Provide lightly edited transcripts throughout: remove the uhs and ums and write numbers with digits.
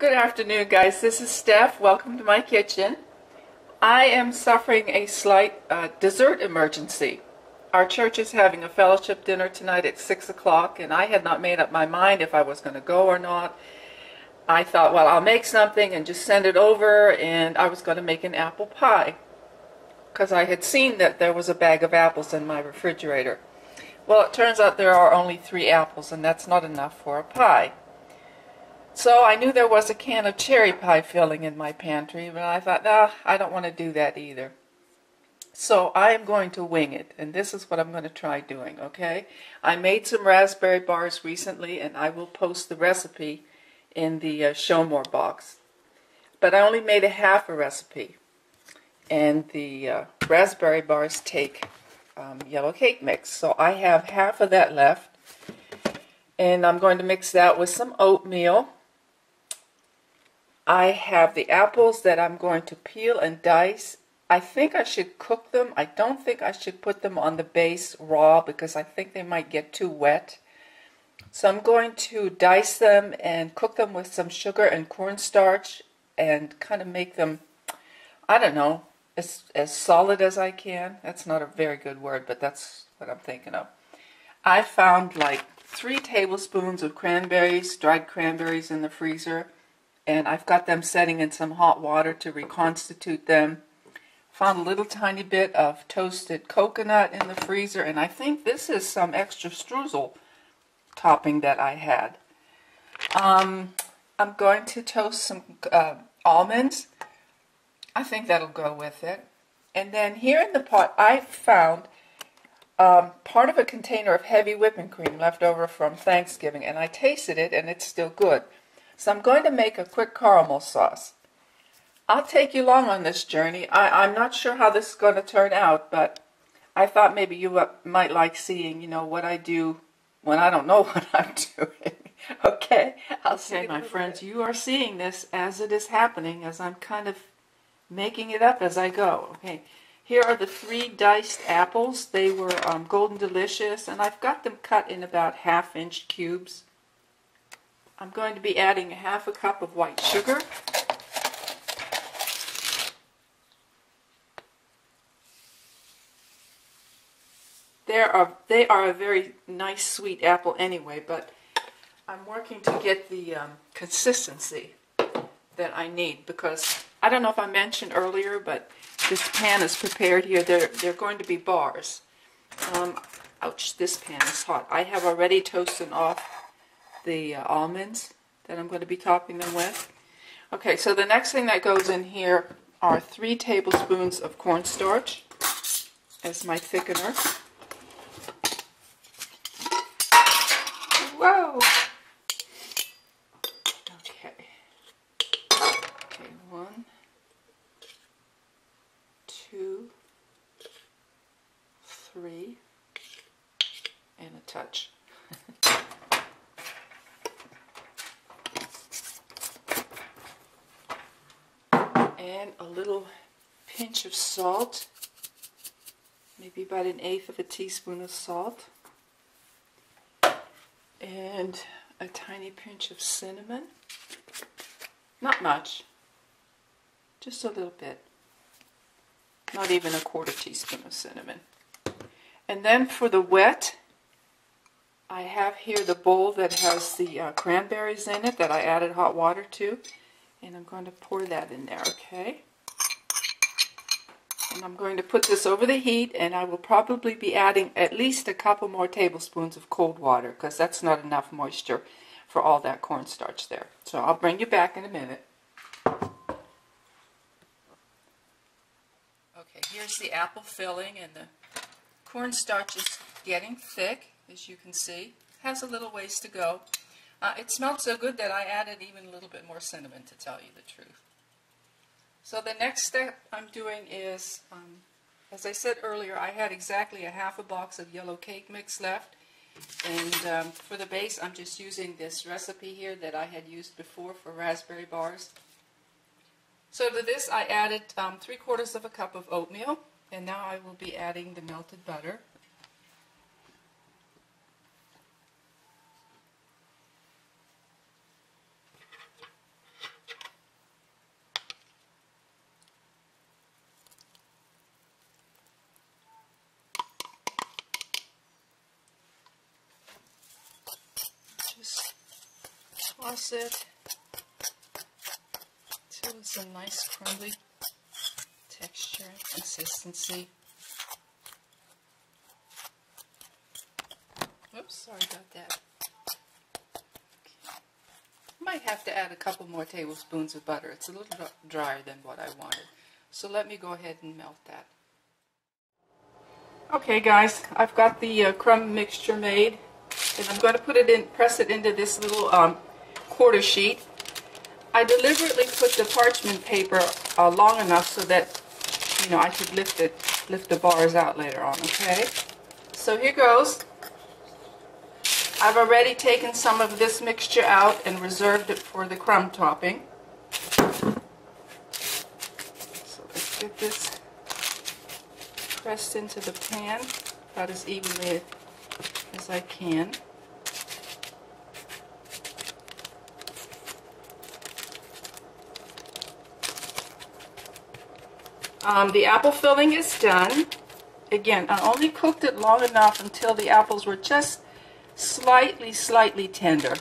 Good afternoon, guys. This is Steph. Welcome to my kitchen. I am suffering a slight dessert emergency. Our church is having a fellowship dinner tonight at 6 o'clock, and I had not made up my mind if I was going to go or not. I thought, well, I'll make something and just send it over, and I was going to make an apple pie because I had seen that there was a bag of apples in my refrigerator. Well, it turns out there are only 3 apples, and that's not enough for a pie. So I knew there was a can of cherry pie filling in my pantry, but I thought, no, I don't want to do that either. So I am going to wing it, and this is what I'm going to try doing, okay? I made some raspberry bars recently, and I will post the recipe in the Show More box. But I only made a half a recipe, and the raspberry bars take yellow cake mix. So I have half of that left, and I'm going to mix that with some oatmeal. I have the apples that I'm going to peel and dice. I think I should cook them. I don't think I should put them on the base raw because I think they might get too wet. So I'm going to dice them and cook them with some sugar and cornstarch and kind of make them, I don't know, as solid as I can. That's not a very good word, but that's what I'm thinking of. I found like 3 tablespoons of cranberries, dried cranberries in the freezer. And I've got them setting in some hot water to reconstitute them. Found a little tiny bit of toasted coconut in the freezer, and I think this is some extra streusel topping that I had. I'm going to toast some almonds. I think that'll go with it. And then here in the pot, I found part of a container of heavy whipping cream left over from Thanksgiving, and I tasted it, and it's still good. So I'm going to make a quick caramel sauce. I'll take you along on this journey. I'm not sure how this is going to turn out, but I thought maybe you might like seeing, what I do when I don't know what I'm doing. Okay, I'll see you, my friends. You are seeing this as it is happening, as I'm kind of making it up as I go. Okay, here are the 3 diced apples. They were Golden Delicious, and I've got them cut in about 1/2-inch cubes. I'm going to be adding 1/2 cup of white sugar. They are a very nice sweet apple anyway, but I'm working to get the consistency that I need because I don't know if I mentioned earlier, but this pan is prepared here. They're going to be bars. Ouch, this pan is hot. I have already toasted off the almonds that I'm going to be topping them with. Okay, so the next thing that goes in here are 3 tablespoons of cornstarch as my thickener. Whoa! Okay. Okay, 1, 2, 3, and a touch. And a little pinch of salt, maybe about 1/8 teaspoon of salt, and a tiny pinch of cinnamon. Not much, just a little bit, not even 1/4 teaspoon of cinnamon. And then for the wet, I have here the bowl that has the cranberries in it that I added hot water to. And I'm going to pour that in there, okay? And I'm going to put this over the heat, and I will probably be adding at least a couple more tablespoons of cold water, because that's not enough moisture for all that cornstarch there. So I'll bring you back in a minute. Okay, here's the apple filling, and the cornstarch is getting thick, as you can see. Has a little ways to go. It smelled so good that I added even a little bit more cinnamon, to tell you the truth. So the next step I'm doing is, as I said earlier, I had exactly 1/2 box of yellow cake mix left. And for the base, I'm just using this recipe here that I had used before for raspberry bars. So to this, I added 3/4 cup of oatmeal. And now I will be adding the melted butter. Toss it till it's a nice crumbly texture and consistency. Oops, sorry about that. Okay. Might have to add a couple more tablespoons of butter. It's a little drier than what I wanted. So let me go ahead and melt that. Okay guys, I've got the crumb mixture made, and I'm going to put it in, press it into this little quarter sheet. I deliberately put the parchment paper long enough so that, you know, I could lift the bars out later on, okay? So here goes. I've already taken some of this mixture out and reserved it for the crumb topping. So let's get this pressed into the pan about as evenly as I can. The apple filling is done. Again, I only cooked it long enough until the apples were just slightly tender.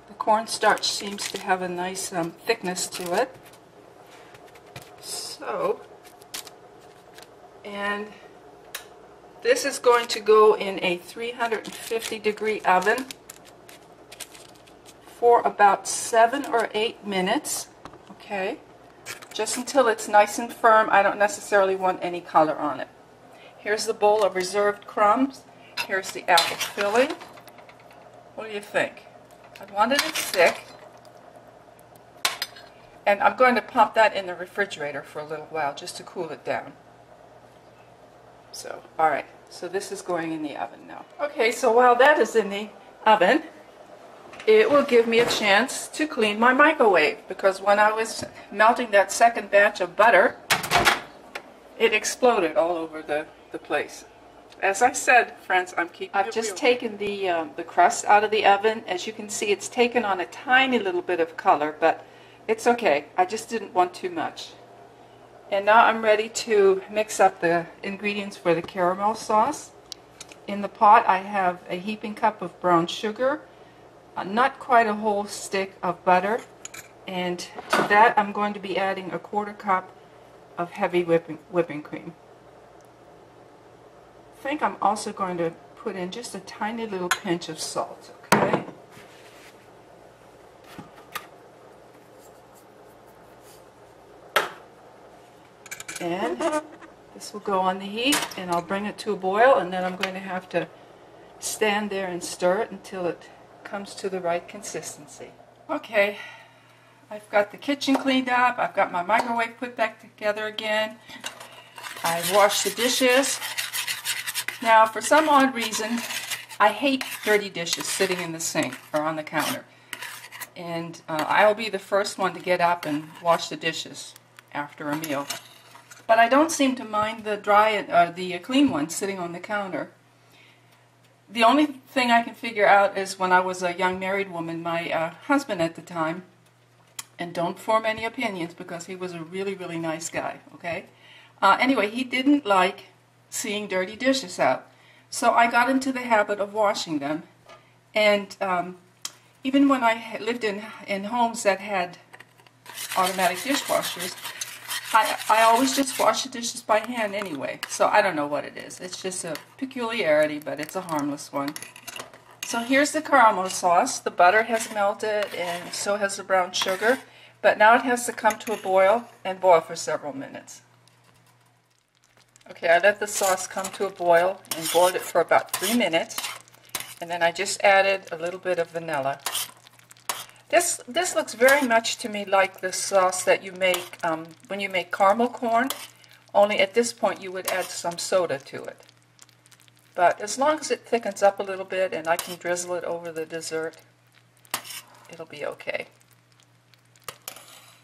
The cornstarch seems to have a nice thickness to it. So, and this is going to go in a 350-degree oven for about 7 or 8 minutes. Okay, just until it's nice and firm. I don't necessarily want any color on it. Here's the bowl of reserved crumbs. Here's the apple filling. What do you think? I wanted it thick. And I'm going to pop that in the refrigerator for a little while just to cool it down. So, alright. So this is going in the oven now. Okay, so while that is in the oven, it will give me a chance to clean my microwave, because when I was melting that second batch of butter, it exploded all over the place. As I said, friends, I've just taken the crust out of the oven. As you can see, it's taken on a tiny little bit of color, but it's okay. I just didn't want too much. And now I'm ready to mix up the ingredients for the caramel sauce. In the pot, I have a heaping cup of brown sugar, not quite a whole stick of butter, and to that I'm going to be adding a 1/4 cup of heavy whipping cream. I think I'm also going to put in just a tiny little pinch of salt, okay? And this will go on the heat, and I'll bring it to a boil, and then I'm going to have to stand there and stir it until it comes to the right consistency. Okay, I've got the kitchen cleaned up. I've got my microwave put back together again. I've washed the dishes. Now, for some odd reason, I hate dirty dishes sitting in the sink or on the counter. And I'll be the first one to get up and wash the dishes after a meal. But I don't seem to mind the the clean ones sitting on the counter. The only thing I can figure out is when I was a young married woman, my husband at the time, and don't form any opinions because he was a really nice guy, okay? Anyway, he didn't like seeing dirty dishes out. So I got into the habit of washing them. And even when I lived in homes that had automatic dishwashers, I always just wash the dishes by hand anyway. So I don't know what it is. It's just a peculiarity, but it's a harmless one. So here's the caramel sauce. The butter has melted, and so has the brown sugar. But now it has to come to a boil and boil for several minutes. Okay, I let the sauce come to a boil and boiled it for about 3 minutes. And then I just added a little bit of vanilla. This looks very much to me like the sauce that you make when you make caramel corn, only at this point you would add some soda to it. But as long as it thickens up a little bit and I can drizzle it over the dessert, it'll be okay.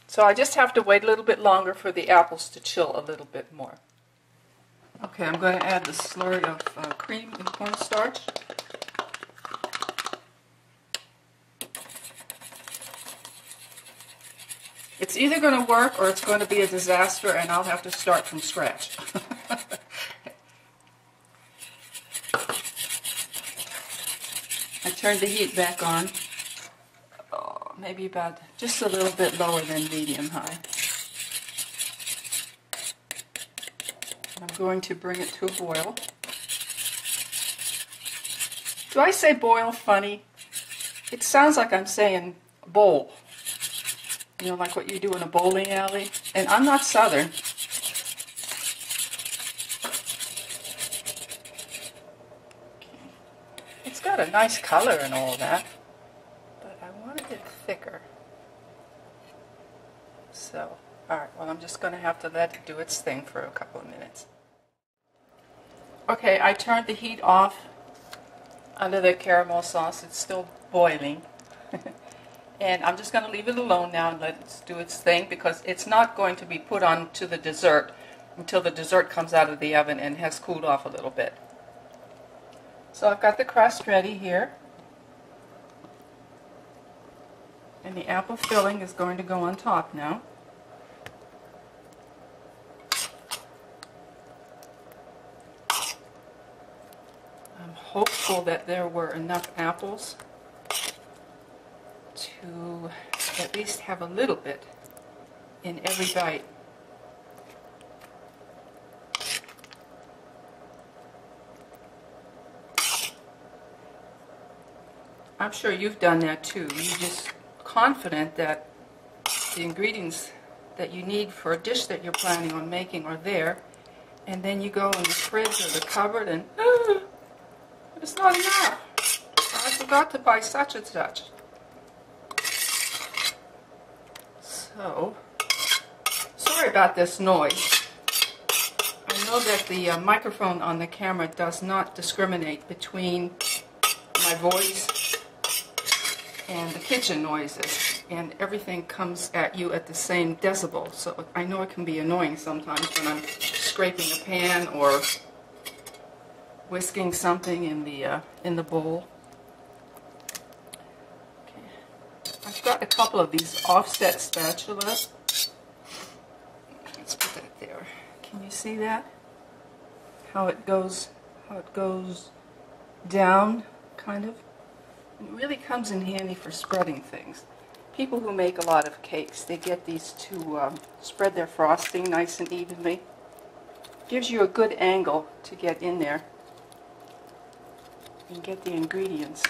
So I just have to wait a little bit longer for the apples to chill a little bit more. Okay, I'm going to add the slurry of cream and cornstarch. It's either going to work or it's going to be a disaster and I'll have to start from scratch. I turned the heat back on. Oh, maybe about just a little bit lower than medium high. I'm going to bring it to a boil. Do I say boil funny? It sounds like I'm saying bowl. You know, like what you do in a bowling alley. And I'm not Southern. It's got a nice color and all that, but I wanted it thicker. So, alright, well I'm just going to have to let it do its thing for a couple of minutes. Okay, I turned the heat off under the caramel sauce. It's still boiling. And I'm just going to leave it alone now and let it do its thing, because it's not going to be put on to the dessert until the dessert comes out of the oven and has cooled off a little bit. So I've got the crust ready here. And the apple filling is going to go on top now. I'm hopeful that there were enough apples to at least have a little bit in every bite. I'm sure you've done that too. You're just confident that the ingredients that you need for a dish that you're planning on making are there, and then you go in the fridge or the cupboard and it's not enough. I forgot to buy such and such. So, sorry about this noise. I know that the microphone on the camera does not discriminate between my voice and the kitchen noises, and everything comes at you at the same decibel, so I know it can be annoying sometimes when I'm scraping a pan or whisking something in the bowl. I've got a couple of these offset spatulas. Let's put that there. Can you see that? How it goes down, kind of. It really comes in handy for spreading things. People who make a lot of cakes, they get these to spread their frosting nice and evenly. Gives you a good angle to get in there and get the ingredients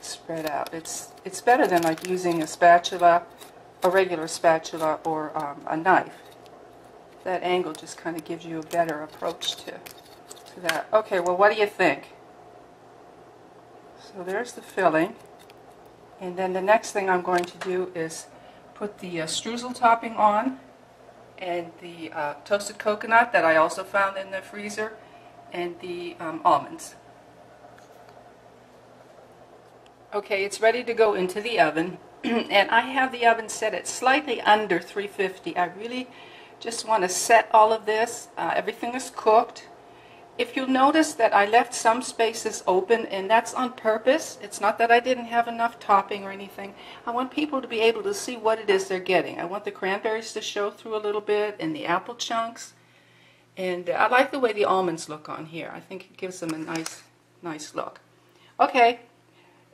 spread out. It's better than like using a spatula, a regular spatula, or a knife. That angle just kind of gives you a better approach to that. Okay, well, what do you think? So there's the filling, and then the next thing I'm going to do is put the streusel topping on, and the toasted coconut that I also found in the freezer, and the almonds. Okay, it's ready to go into the oven, and I have the oven set at slightly under 350. I really just want to set all of this. Everything is cooked. If you'll notice that I left some spaces open, and that's on purpose. It's not that I didn't have enough topping or anything. I want people to be able to see what it is they're getting. I want the cranberries to show through a little bit, and the apple chunks. And I like the way the almonds look on here. I think it gives them a nice look. Okay.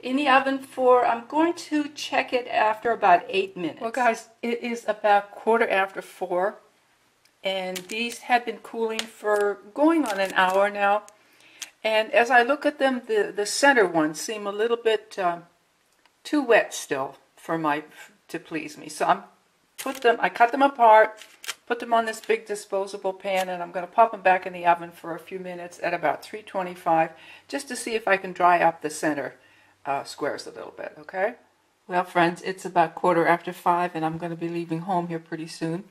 In the oven for, I'm going to check it after about 8 minutes. Well guys, it is about 4:15, and these had been cooling for going on an hour now. And as I look at them, the center ones seem a little bit too wet still to please me. So I cut them apart, put them on this big disposable pan, and I'm going to pop them back in the oven for a few minutes at about 325, just to see if I can dry up the center squares a little bit, okay? Well, friends, it's about 5:15, and I'm going to be leaving home here pretty soon.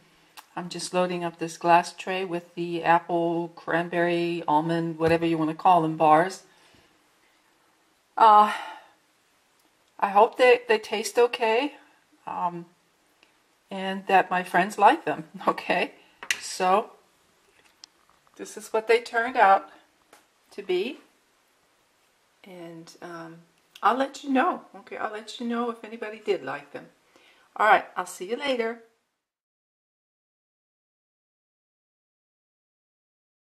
I'm just loading up this glass tray with the apple, cranberry, almond, whatever you want to call them, bars. I hope they taste okay, and that my friends like them, okay? So, this is what they turned out to be, and I'll let you know. Okay, I'll let you know if anybody did like them. All right, I'll see you later.